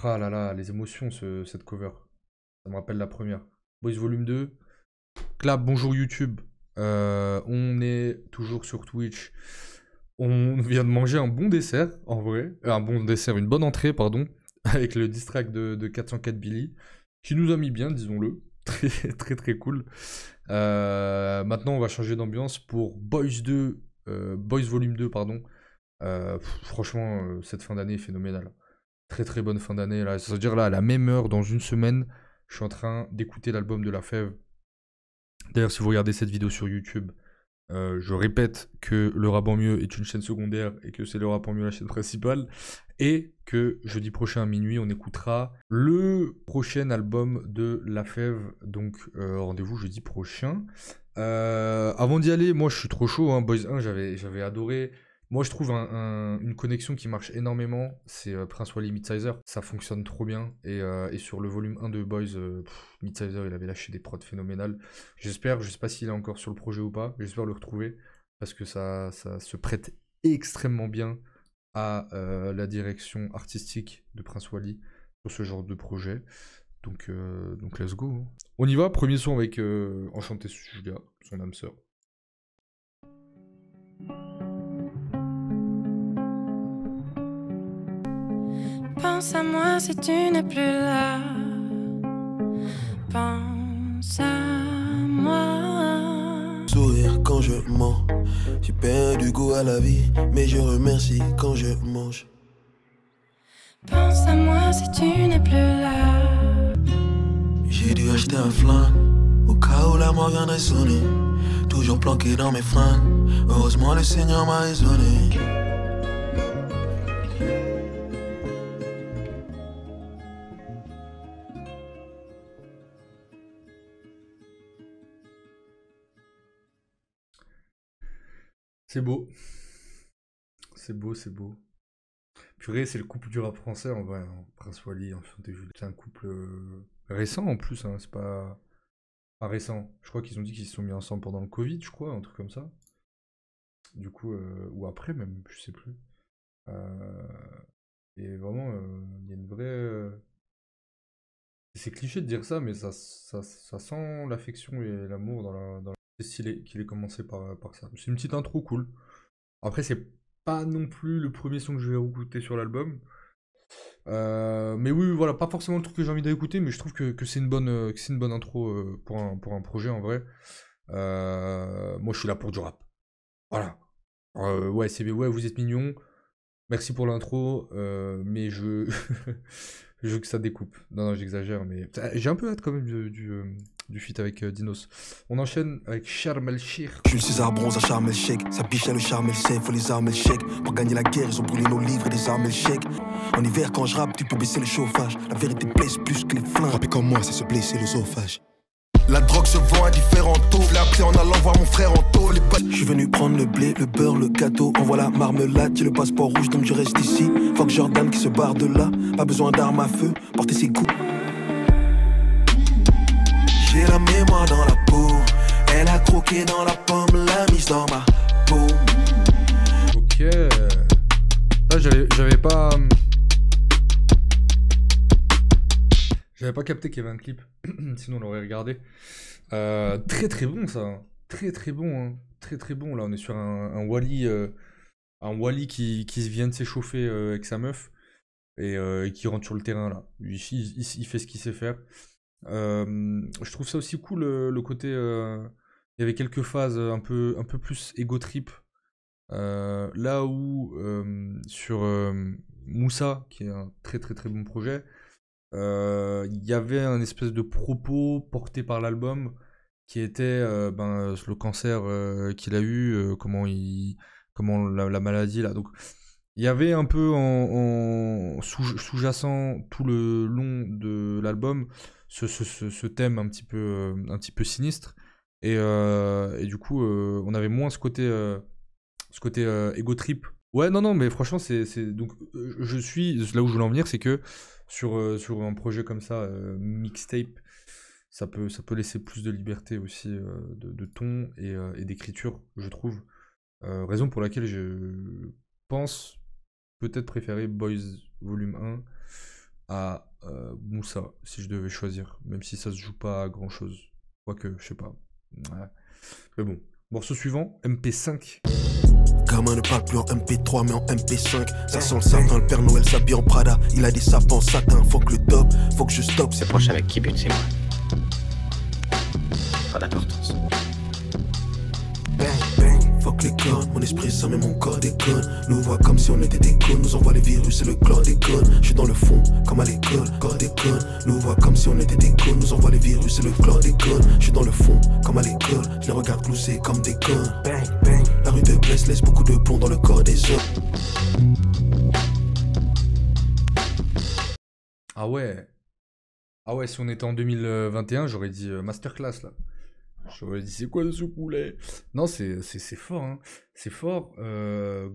Ah là là, les émotions, cette cover. Ça me rappelle la première. Boys Volume 2. Clap, bonjour YouTube. On est toujours sur Twitch. On vient de manger un bon dessert, en vrai. Un bon dessert, une bonne entrée, pardon. Avec le diss track de 404 Billy. Qui nous a mis bien, disons-le. Très, très, très cool. Maintenant, on va changer d'ambiance pour Boys 2. Boys Volume 2, pardon. Franchement, cette fin d'année est phénoménale. Très très bonne fin d'année là. C'est-à-dire là, à la même heure, dans une semaine, je suis en train d'écouter l'album de La Fève. D'ailleurs, si vous regardez cette vidéo sur YouTube, je répète que le rap en mieux est une chaîne secondaire et que c'est le rap en mieux la chaîne principale. Et que jeudi prochain à minuit, on écoutera le prochain album de La Fève. Donc rendez-vous jeudi prochain. Avant d'y aller, moi je suis trop chaud. Hein. Boys 1, j'avais adoré. Moi je trouve une connexion qui marche énormément. C'est Prince Wally Midsizer. Ça fonctionne trop bien. Et sur le volume 1 de Boys, Midsizer il avait lâché des prods phénoménales. J'espère, je sais pas s'il est encore sur le projet ou pas. J'espère le retrouver. Parce que ça se prête extrêmement bien à la direction artistique de Prince Wally sur ce genre de projet. Donc let's go. Hein. On y va, premier son avec Enchanté Julia, son âme sœur. Pense à moi si tu n'es plus là. Pense à moi. Sourire quand je mens. J'ai perdu goût à la vie, mais je remercie quand je mange. Pense à moi si tu n'es plus là. J'ai dû acheter un flingue au cas où la mort viendrait sonner. Toujours planqué dans mes fringues. Heureusement le Seigneur m'a raisonné. C'est beau. C'est beau, c'est beau. Purée, c'est le couple du rap français en vrai. Hein. Prince Wally, Enchanté Julia. C'est un couple récent en plus, hein. C'est pas récent. Je crois qu'ils ont dit qu'ils se sont mis ensemble pendant le Covid, je crois, un truc comme ça. Du coup, ou après même, je sais plus. Et vraiment, il y a une vraie. C'est cliché de dire ça, mais ça sent l'affection et l'amour dans la. C'est stylé qu'il ait commencé par ça. C'est une petite intro cool. Après, c'est pas non plus le premier son que je vais écouter sur l'album. Mais oui, voilà, pas forcément le truc que j'ai envie d'écouter, mais je trouve que c'est une bonne intro pour un projet en vrai. Moi, je suis là pour du rap. Voilà. Ouais, ouais, vous êtes mignons. Merci pour l'intro, mais je... je veux que ça découpe. Non, j'exagère, mais... J'ai un peu hâte quand même du feat avec Dinos. On enchaîne avec Sharm El Sheikh. Jules César bronze à Sharm El Sheikh. Sa biche a le charme El Sheikh, faut les armes El Sheikh. Pour gagner la guerre, ils ont brûlé nos livres et des armes El Sheikh. En hiver, quand je rappe, tu peux baisser le chauffage. La vérité blesse plus que les flingues. Rapper comme moi, c'est se blesser l'œsophage. La drogue se vend à différents taux. Je l'ai appris en allant voir mon frère en taux. Je suis venu prendre le blé, le beurre, le gâteau. Envoie la marmelade, j'ai le passeport rouge donc je reste ici. Fuck Jordan qui se barre de là. Pas besoin d'armes à feu, porter ses coups. J'ai la mémoire dans la peau. Elle a croqué dans la pomme, la mise dans ma peau. Ok. Là, j'avais pas... J'avais pas capté qu'il y avait un clip, sinon on l'aurait regardé. Très très bon ça, hein. Très très bon, hein. Très très bon. Là on est sur un Wally qui vient de s'échauffer avec sa meuf et qui rentre sur le terrain là. Il fait ce qu'il sait faire. Je trouve ça aussi cool le côté. Il y avait quelques phases un peu plus ego trip. Là où sur Moussa, qui est un très très très bon projet. Il y avait un espèce de propos porté par l'album qui était le cancer qu'il a eu, comment la maladie là. Donc il y avait un peu en sous-jacent tout le long de l'album ce thème un petit peu sinistre et du coup on avait moins ce côté ego trip. Ouais, non, mais franchement, donc je suis là où je voulais en venir, c'est que sur un projet comme ça, mixtape, ça peut laisser plus de liberté aussi de ton et d'écriture, je trouve. Raison pour laquelle je pense peut-être préférer Boys Volume 1 à Moussa, si je devais choisir. Même si ça se joue pas à grand chose. Quoique, je sais pas. Ouais. Mais bon. Morceau suivant, MP5. Gamin ne parle plus en MP3 mais en MP5. Ça sent le sapin, le Père Noël s'habille en Prada. Il a des sapins en satin, faut que le top, faut que je stoppe. C'est proche avec qui but, c'est moi. Pas d'importance. Bang, bang, fuck les connes, mon esprit ça mais mon corps déconne. Nous voit comme si on était des connes, nous envoie les virus et le chlordécone. Je suis dans le fond, comme à l'école, corps déconne. Nous voit comme si on était des connes, nous envoie les virus et le chlordécone. Je suis dans le fond, comme à l'école, je les regarde glousser comme des connes. Bang, bang, la rue de Blesse laisse beaucoup de plomb dans le corps des hommes. Ah ouais. Ah ouais, si on était en 2021, j'aurais dit masterclass là. J'aurais dit c'est quoi ce poulet? Non, c'est fort, hein. C'est fort.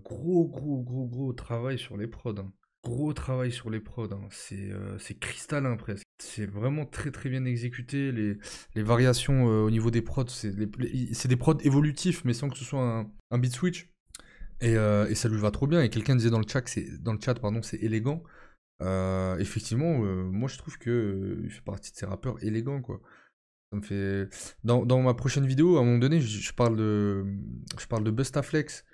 Gros travail sur les prods. Hein. Gros travail sur les prods. Hein. C'est cristallin presque. C'est vraiment très bien exécuté. Les variations au niveau des prods, c'est des prods évolutifs, mais sans que ce soit un beat switch. Et ça lui va trop bien. Et quelqu'un disait dans le chat, c'est élégant. Effectivement, moi je trouve que il fait partie de ces rappeurs élégants, quoi. Ça me fait... Dans ma prochaine vidéo, à un moment donné, je parle de Bustaflex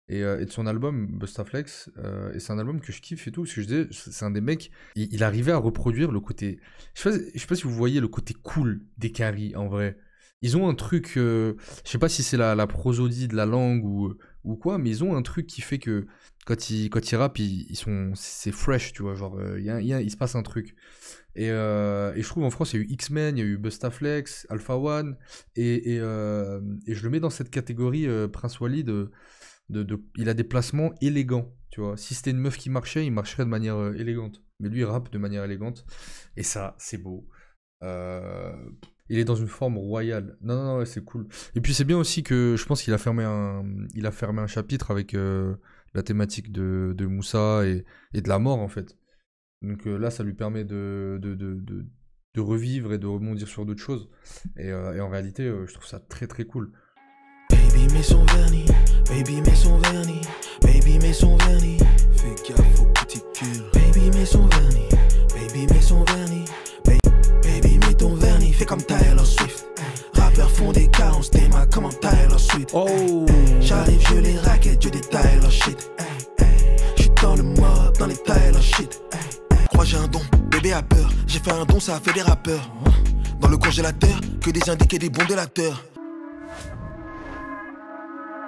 et de son album Bustaflex. Et c'est un album que je kiffe et tout, parce que je disais, c'est un des mecs, il arrivait à reproduire le côté... Je sais pas si vous voyez le côté cool des Caris, en vrai. Ils ont un truc, je sais pas si c'est la prosodie de la langue ou quoi, mais ils ont un truc qui fait que quand ils rappent, c'est fresh, tu vois, genre, il se passe un truc. Et je trouve en France, il y a eu X-Men, il y a eu Bustaflex, Alpha One, et je le mets dans cette catégorie, Prince Wally, il a des placements élégants, tu vois. Si c'était une meuf qui marchait, il marcherait de manière élégante. Mais lui, il rappe de manière élégante, et ça, c'est beau. Il est dans une forme royale. Non, ouais, c'est cool. Et puis c'est bien aussi que je pense qu'il a fermé un chapitre avec la thématique de Moussa et de la mort, en fait. Donc là, ça lui permet de revivre et de rebondir sur d'autres choses. Et en réalité, je trouve ça très cool. Baby met son vernis, baby met son vernis, baby met son vernis. Fais gaffe au petit cul. Baby met son vernis, baby met son vernis. Baby met ton vernis, fais comme Taylor Swift. Rappeurs font des cas, on se démarre comme en Taylor Swift. Oh. J'arrive, je les raquette, je détaille leur shit. J'suis dans le mob, dans les Taylor shit. Crois j'ai un don, bébé a peur. J'ai fait un don, ça a fait des rappeurs. Dans le congélateur, que des indiqués, des bons délateurs.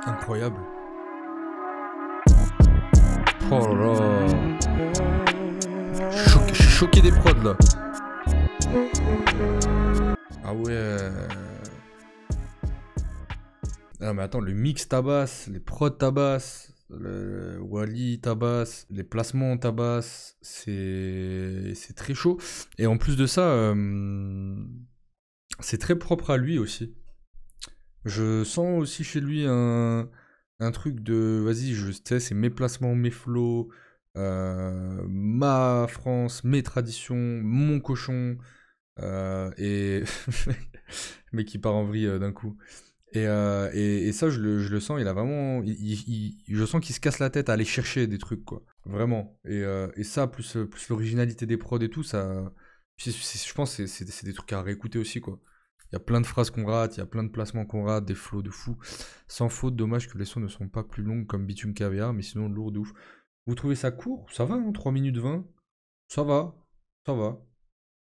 Incroyable. Oh là là. Je suis choqué des prods là. Ah ouais. Ah mais attends, le mix tabasse, les prods tabasse, le Wally tabasse, les placements tabasse, c'est très chaud. Et en plus de ça, c'est très propre à lui aussi. Je sens aussi chez lui un truc de, vas-y, je sais, c'est mes placements, mes flows, ma France, mes traditions, mon cochon, et mais qui part en vrille d'un coup. Et ça, je le sens, il a vraiment, je sens qu'il se casse la tête à aller chercher des trucs, quoi. Vraiment. Et ça, plus l'originalité des prods et tout, ça, je pense que c'est des trucs à réécouter aussi, quoi. Il y a plein de phrases qu'on rate, il y a plein de placements qu'on rate, des flows de fou. Sans faute, dommage que les sons ne sont pas plus longs comme Bitume Caviar, mais sinon lourd de ouf. Vous trouvez ça court? Ça va, hein, 3 minutes 20? Ça va.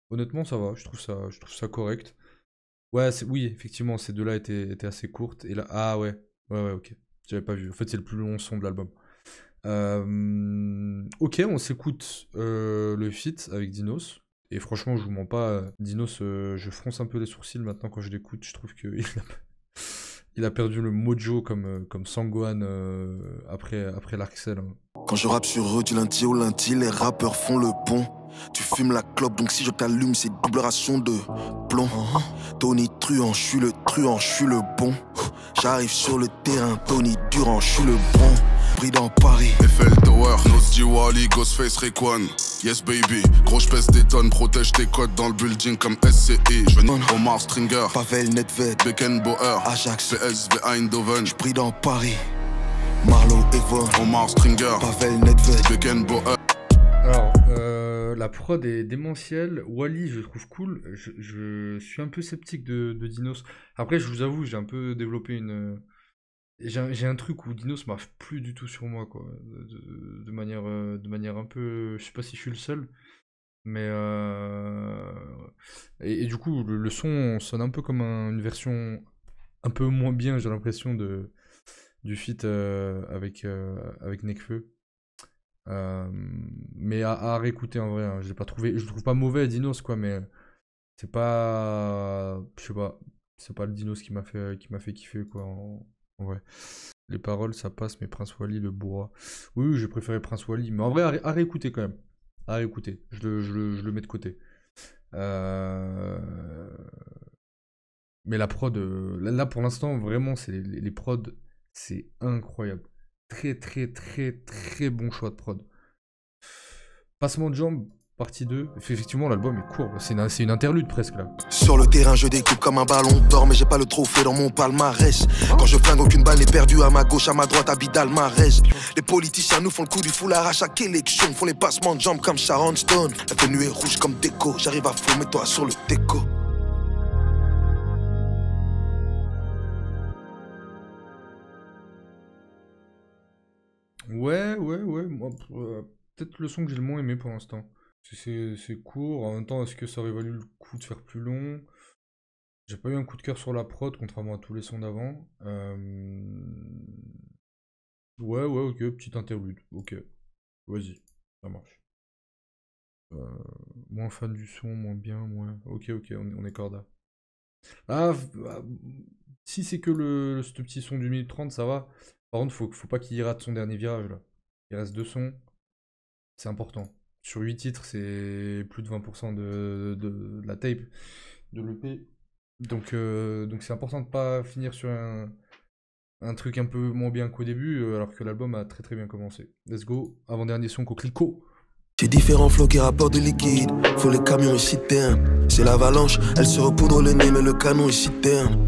Honnêtement, ça va, je trouve ça correct. Ouais, oui, effectivement, ces deux-là étaient assez courtes. Et là, ah ouais, ok. J'avais pas vu. En fait, c'est le plus long son de l'album. Ok, on s'écoute le feat avec Dinos. Et franchement, je vous mens pas, Dinos, je fronce un peu les sourcils maintenant quand je l'écoute. Je trouve qu'il a perdu le mojo comme Sangohan après l'Arxel. Hein. Quand je rappe sur eux du lundi au lundi, les rappeurs font le pont. Tu fumes la clope, donc si je t'allume, c'est double ration de plomb. Tony Truant, je suis le truand, je suis le bon. J'arrive sur le terrain, Tony Durant, je suis le bon. Pris dans Paris, Eiffel Tower, Nos Wally, Ghostface, Rayquan. Yes baby, gros j'pèse des tonnes, protège tes codes dans le building comme SCI. J'venais Omar Stringer, Pavel Nedved, Beckenbauer, Ajax, PSV Eindhoven. J'pris dans Paris, Marlowe Evon, Omar Stringer, Pavel Nedved, Beckenbauer. Alors, La prod est démentielle. Wally, je le trouve cool. Je suis un peu sceptique de Dinos. Après, je vous avoue, j'ai un peu développé une. J'ai un truc où Dinos marche plus du tout sur moi, quoi. De manière un peu. Je sais pas si je suis le seul. Mais. Et du coup, le son sonne un peu comme une version un peu moins bien, j'ai l'impression, du feat avec Nekfeu. Mais à réécouter en vrai, hein. Je le trouve pas mauvais Dinos quoi, mais c'est pas, je sais pas, c'est pas le Dinos qui m'a fait kiffer quoi en vrai. Les paroles ça passe, mais Prince Wally le bourra. Oui, j'ai préféré Prince Wally, mais en vrai à réécouter quand même, à réécouter. Je le mets de côté. Mais la prod, là pour l'instant vraiment c'est les prods, c'est incroyable. Très très très très bon choix de prod. Passement de jambes, partie 2. Effectivement, l'album est court. C'est une interlude presque là. Sur le terrain, je découpe comme un ballon d'or, mais j'ai pas le trophée dans mon palmarès. Quand je flingue, aucune balle n'est perdue à ma gauche, à ma droite, à Bidalmarès. Les politiciens nous font le coup du foulard à chaque élection, font les passements de jambes comme Sharon Stone. La tenue est rouge comme déco, j'arrive à fond, mets-toi sur le déco. Ouais. Moi, peut-être le son que j'ai le moins aimé pour l'instant. C'est court. En même temps, est-ce que ça aurait valu le coup de faire plus long? J'ai pas eu un coup de cœur sur la prod, contrairement à tous les sons d'avant. Ouais, ok, petite interlude. Ok, vas-y, ça marche. Moins fan du son, moins bien, moins. Ok, on est corda. Si c'est que ce petit son du minute 30, ça va. Par contre, faut pas qu'il rate son dernier virage là. Il reste 2 sons, c'est important. Sur 8 titres, c'est plus de 20% de la tape, de l'EP. Donc c'est important de pas finir sur un truc un peu moins bien qu'au début, alors que l'album a très très bien commencé. Let's go, avant-dernier son, Coquelicot. J'ai différents flots qui rapportent du liquide. Faut les camions et citernes. C'est l'avalanche, elle se repoudre le nez, mais le canon est citerne.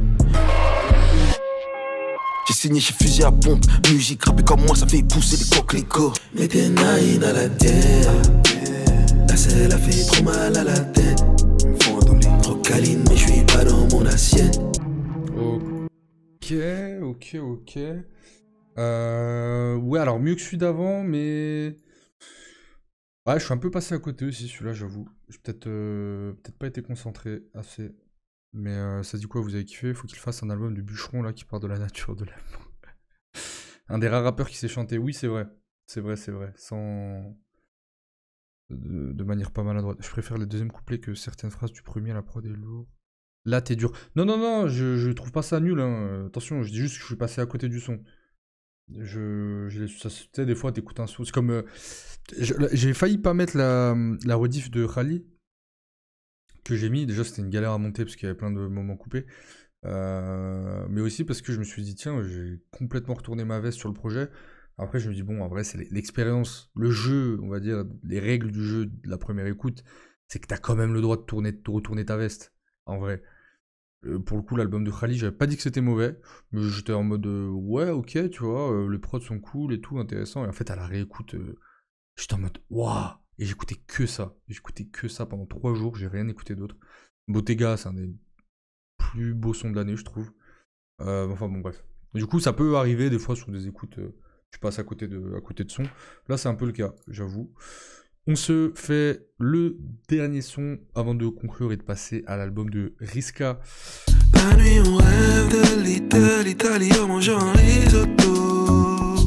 J'ai signé chez Fusil à pompe. Musique rappée comme moi, ça fait pousser des coquelicots. Mes pieds naïs dans la terre. La selle a fait trop mal à la tête. Ils me font un dolly. Trop câline, mais je suis pas dans mon assiette. Ok. Ouais, alors mieux que celui d'avant, mais. Ouais, je suis un peu passé à côté aussi, celui-là, j'avoue. J'ai peut-être pas été concentré assez. Mais ça dit quoi, vous avez kiffé? Faut qu'il fasse un album du bûcheron, là, qui parle de la nature, de l'amour. Un des rares rappeurs qui sait chanter. Oui, c'est vrai. C'est vrai. Sans. De manière pas maladroite. Je préfère le deuxième couplet que certaines phrases du premier, la prod est lourde. Là, t'es dur. Non, je trouve pas ça nul, hein. Attention, je dis juste que je suis passé à côté du son. Tu sais, des fois, t'écoutes un son. C'est comme. J'ai failli pas mettre la rediff de Khali que j'ai mis. Déjà, c'était une galère à monter parce qu'il y avait plein de moments coupés. Mais aussi parce que je me suis dit, tiens, j'ai complètement retourné ma veste sur le projet. Après, je me dis, bon, en vrai, c'est l'expérience, le jeu, on va dire, les règles du jeu de la première écoute, c'est que t'as quand même le droit de retourner ta veste, en vrai. Pour le coup, l'album de Khali, j'avais pas dit que c'était mauvais, mais j'étais en mode, ouais, ok, tu vois, les prods sont cool et tout, intéressant. Et en fait, à la réécoute, j'étais en mode, waouh! Et j'écoutais que ça. J'écoutais que ça pendant 3 jours, j'ai rien écouté d'autre. Bottega, c'est un des plus beaux sons de l'année, je trouve. Enfin, bon, bref. Du coup, ça peut arriver des fois sur des écoutes. Tu passes à côté de son. Là, c'est un peu le cas, j'avoue. On se fait le dernier son avant de conclure et de passer à l'album de Riska. La nuit, on rêve de l'Italie en mangeant un risotto.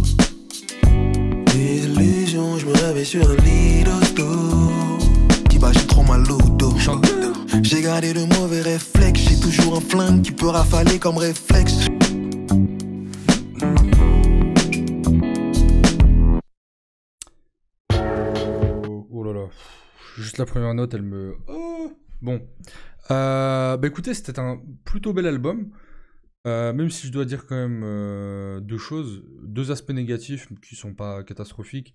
Des illusions, je me réveille sur un lit d'hosto. Qui bat, j'ai trop mal au dos. J'ai gardé de mauvais réflexes. J'ai toujours un flingue qui peut rafaler comme réflexe. Oh là là. Juste la première note, elle me... Oh bon. Bah écoutez, c'était un plutôt bel album. Même si je dois dire quand même 2 choses. 2 aspects négatifs qui sont pas catastrophiques.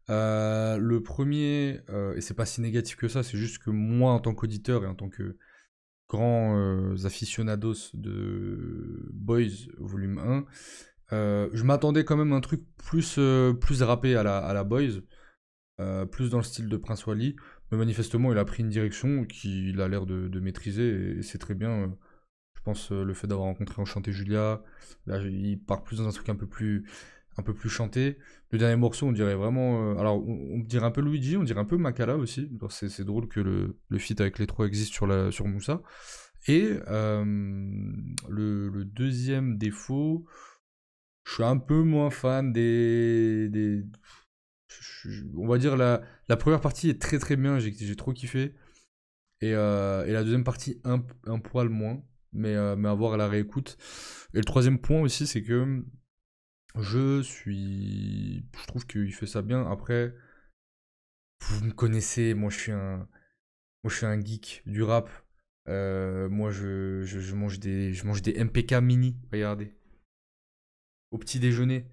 Le premier, et c'est pas si négatif que ça, c'est juste que moi en tant qu'auditeur et en tant que grand aficionados de Boys volume 1, je m'attendais quand même à un truc plus rappé à la Boys. plus dans le style de Prince Wally, mais manifestement il a pris une direction qu'il a l'air de maîtriser, et c'est très bien. Je pense le fait d'avoir rencontré Enchanté Julia, là il part plus dans un truc un peu plus chanté. Le dernier morceau, on dirait vraiment. Alors, on dirait un peu Luigi, on dirait un peu Makala aussi. C'est drôle que le feat avec les trois existe sur Moussa. Et le deuxième défaut, je suis un peu moins fan on va dire la première partie est très très bien, j'ai trop kiffé. Et la deuxième partie, un poil moins. Mais à voir à la réécoute. Et le troisième point aussi, c'est que je trouve qu'il fait ça bien. Après, vous me connaissez, moi je suis un geek du rap. Moi je mange des MPK mini, regardez. Au petit déjeuner.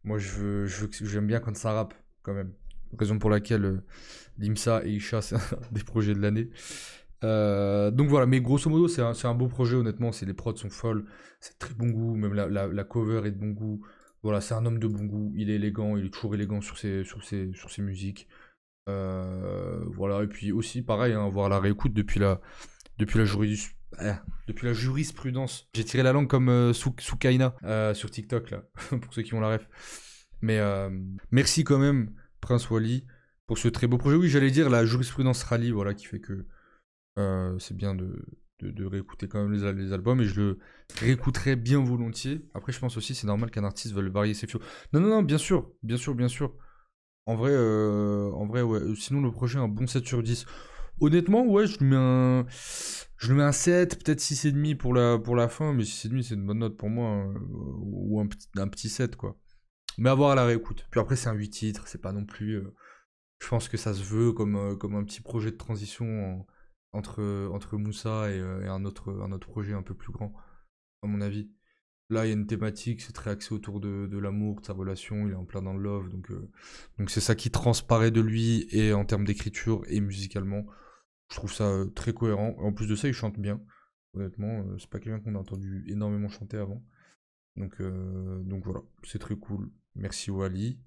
Moi j'aime bien quand ça rappe, quand même. Raison pour laquelle Limsa et Isha, c'est un des projets de l'année. Donc voilà, mais grosso modo, c'est un beau projet, honnêtement. Les prods sont folles, c'est de très bon goût, même la cover est de bon goût. Voilà, c'est un homme de bon goût, il est élégant, il est toujours élégant sur ses musiques. Voilà, et puis aussi, pareil, hein, voir la réécoute depuis la jurisprudence. J'ai tiré la langue comme Soukaina sur TikTok, là, pour ceux qui ont la ref. Mais merci quand même, Prince Wally, pour ce très beau projet. Oui, j'allais dire la jurisprudence rallye, voilà, qui fait que c'est bien de réécouter quand même les albums, et je le réécouterai bien volontiers. Après, je pense aussi c'est normal qu'un artiste veuille varier ses flots. Non, bien sûr. En vrai, ouais. Sinon, le projet, un bon 7 sur 10. Honnêtement, ouais, je lui mets un 7, peut-être 6,5 pour la fin, mais 6,5 c'est une bonne note pour moi, hein, ou un petit 7, quoi. Mais à voir à la réécoute. Puis après, c'est un 8 titres, c'est pas non plus... je pense que ça se veut comme un petit projet de transition entre Moussa et un autre projet un peu plus grand, à mon avis. Là, il y a une thématique, c'est très axé autour de l'amour, de sa relation, il est en plein dans le love, donc c'est ça qui transparaît de lui, et en termes d'écriture et musicalement, je trouve ça très cohérent. En plus de ça, il chante bien, honnêtement, c'est pas quelqu'un qu'on a entendu énormément chanter avant. Donc voilà, c'est très cool. Merci Wally.